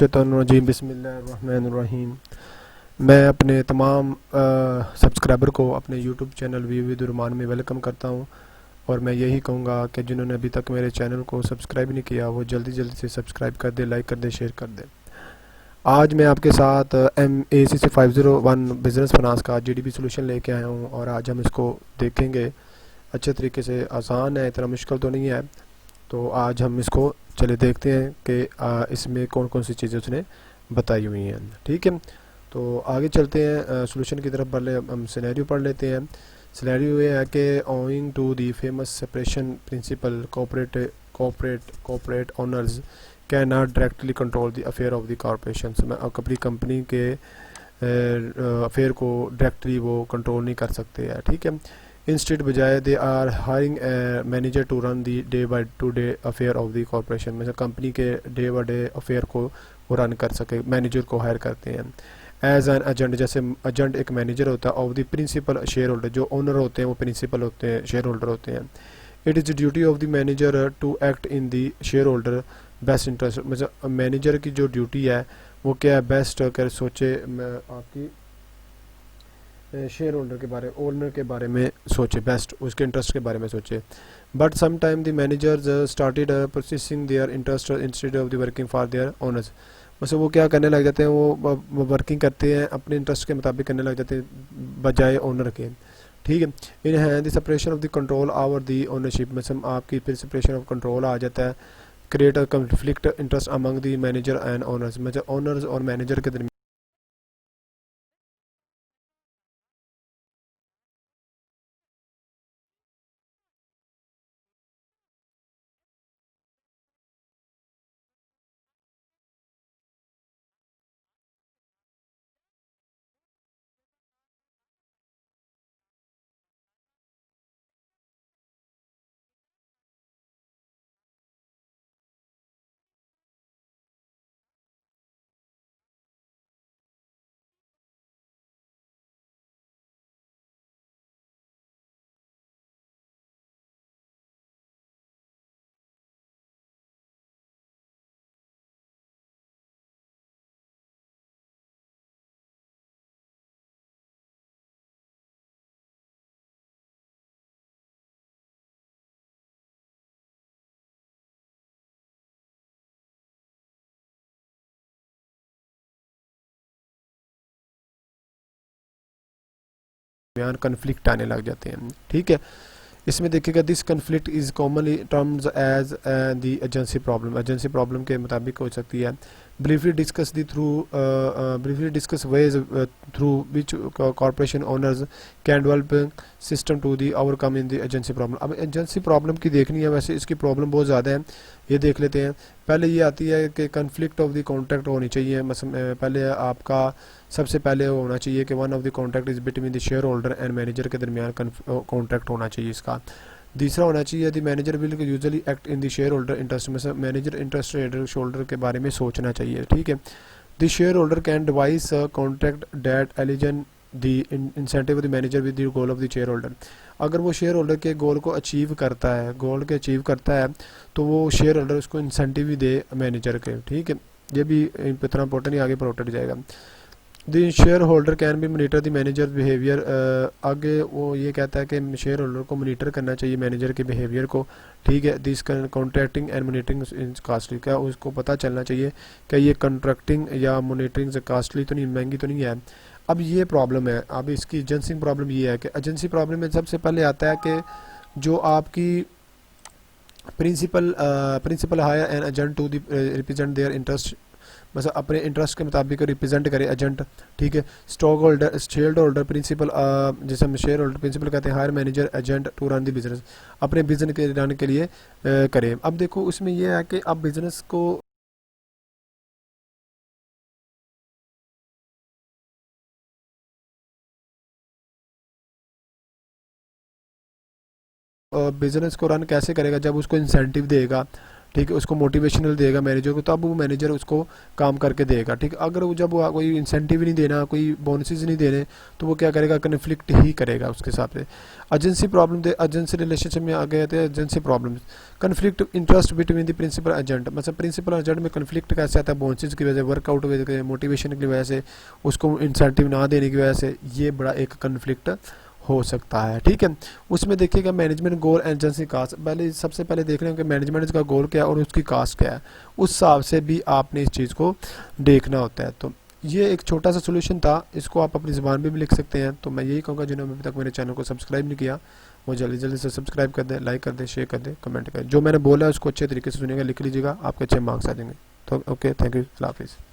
मिनशैतानिर्रजीम बिस्मिल्लाहिर्रहमानिर्रहीम। मैं अपने तमाम सब्सक्राइबर को अपने यूट्यूब चैनल वी विद रुमान में वेलकम करता हूं, और मैं यही कहूँगा कि जिन्होंने अभी तक मेरे चैनल को सब्सक्राइब नहीं किया वो जल्दी जल्दी से सब्सक्राइब कर दे, लाइक कर दे, शेयर कर दे। आज मैं आपके साथ ACC501 बिज़नेस फाइनेंस का GDB सोल्यूशन लेके आया हूँ, और आज हम इसको देखेंगे अच्छे तरीके से। आसान है, इतना मुश्किल तो नहीं है। तो आज हम इसको चले देखते हैं कि इसमें कौन कौन सी चीज़ें उसने बताई हुई हैं। ठीक है, तो आगे चलते हैं सॉल्यूशन की तरफ। पहले हम सिनेरियो पढ़ लेते हैं। सिनेरियो ये है कि owing to the famous separation principle corporate owners can not directly control the affair of the corporation. अपनी कंपनी के अफेयर को डायरेक्टली वो कंट्रोल नहीं कर सकते हैं। ठीक है, इंस्टेड बजाय they are hiring manager to run the day by to day affair of the corporation. मतलब कंपनी के डे बाय डे अफेयर को वो रन कर सके, मैनेजर को हायर करते हैं एज एन एजेंट। जैसे एजेंट एक मैनेजर होता है of the principal share holder. जो ओनर होते हैं वो प्रिंसिपल होते हैं, शेयर होल्डर होते हैं। It is the duty of the manager to act in the share holder best interest. मतलब मैनेजर की जो ड्यूटी है वो क्या है, बेस्ट कर सोचे, आपकी शेयर होल्डर के बारे, ओनर के बारे में सोचे, बेस्ट उसके इंटरेस्ट के बारे में सोचे। But some time the managers started processing their interest instead of the working for their owners. मतलब वो क्या करने लग जाते हैं, वो वर्किंग करते हैं अपने इंटरेस्ट के मुताबिक करने लग जाते हैं बजाय ओनर के। ठीक है, in hand the separation of the control over the ownership. मतलब आपकी फिर सेपरेशन ऑफ कंट्रोल आ जाता है। Create a conflict interest among the manager and owners. मतलब ओनर्स और मैनेजर के दरमियान कन्फ्लिक्ट आने लग जाते हैं। ठीक है, इसमें देखिएगा this conflict is commonly terms as the agency problem. Agency problem के मुताबिक हो सकती है। Briefly discuss ways through which corporation owners can develop system to the overcome in the agency problem. अब एजेंसी प्रॉब्लम की देखनी है, वैसे इसकी प्रॉब्लम बहुत ज़्यादा है, ये देख लेते हैं। पहले ये आती है कि कन्फ्लिक्ट ऑफ द कॉन्ट्रैक्ट होनी चाहिए। पहले आपका सबसे पहले होना चाहिए कि one of the contract is between the share holder and manager के दरमियान कॉन्ट्रैक्ट होना चाहिए इसका। दूसरा होना चाहिए the manager will usually act in the share holder interest. मतलब मैनेजर इंटरेस्ट शेयर होल्डर के बारे में सोचना चाहिए। ठीक है, the share holder can devise contract that align the incentive the manager with the goal of the share holder. अगर वो शेयर होल्डर के गोल को अचीव करता है, तो वो शेयर होल्डर उसको इंसेंटिव भी दे मैनेजर के। ठीक है, ये भी इतना इंपॉर्टेंट ही आगे प्रोटेक्ट जाएगा। The share holder can be monitor the manager behaviour. आगे वो ये कहता है कि शेयर होल्डर को मोनिटर करना चाहिए मैनेजर के बिहेवियर को। ठीक है, this contracting and monitoring in costly. क्या उसको पता चलना चाहिए कि ये कॉन्ट्रैक्टिंग या मोनिटरिंग कास्टली तो नहीं, महंगी तो नहीं है। अब ये प्रॉब्लम है। अब इसकी एजेंसी प्रॉब्लम ये है कि एजेंसी प्रॉब्लम में सबसे पहले आता है कि जो आपकी principal hire an agent to represent their interest. मतलब अपने इंटरेस्ट के मुताबिक रिप्रेजेंट करे एजेंट। ठीक है, stock holder, share holder principal, जैसे हम शेयर होल्डर प्रिंसिपल कहते हैं, hire manager agent to run the business. अपने बिजनेस के रन के लिए करें। अब देखो उसमें यह है कि अब बिजनेस को बिजनेस को रन कैसे करेगा, जब उसको इंसेंटिव देगा। ठीक है, उसको मोटिवेशनल देगा मैनेजर को, तब वो मैनेजर उसको काम करके देगा। ठीक है, अगर वो जब वो कोई इंसेंटिव नहीं देना, कोई बोनसेस नहीं देने, तो वो क्या करेगा, कन्फ्लिक्ट ही करेगा उसके साथ। एजेंसी प्रॉब्लम दे, एजेंसी रिलेशनशिप में आ गए थे agency problem, conflict interest between the principal agent, मतलब प्रिंसिपल एजेंट में कन्फ्लिक्ट कैसे आता है, बोनसेस की वजह से, वर्कआउट की वजह से, मोटिवेशन की वजह से, उसको इंसेंटिव ना देने की वजह से, ये बड़ा एक कन्फ्लिक्ट हो सकता है। ठीक है, उसमें देखिएगा मैनेजमेंट गोल एजेंसी कास्ट, पहले सबसे पहले देख रहे हैं कि मैनेजमेंट का गोल क्या है और उसकी कास्ट क्या है, उस हिसाब से भी आपने इस चीज़ को देखना होता है। तो ये एक छोटा सा सोल्यूशन था, इसको आप अपनी ज़बान में भी लिख सकते हैं। तो मैं यही कहूँगा जिन्होंने अभी तक मेरे चैनल को सब्सक्राइब नहीं किया, वो जल्दी जल्दी से सब्सक्राइब कर दें, लाइक कर दें, शेयर कर दें, कमेंट करें। जो मैंने बोला है उसको अच्छे तरीके से सुनिएगा, लिख लीजिएगा, आपके अच्छे मार्क्स आ जाएंगे। तो ओके, थैंक यू, अल्लाह हाफिज़।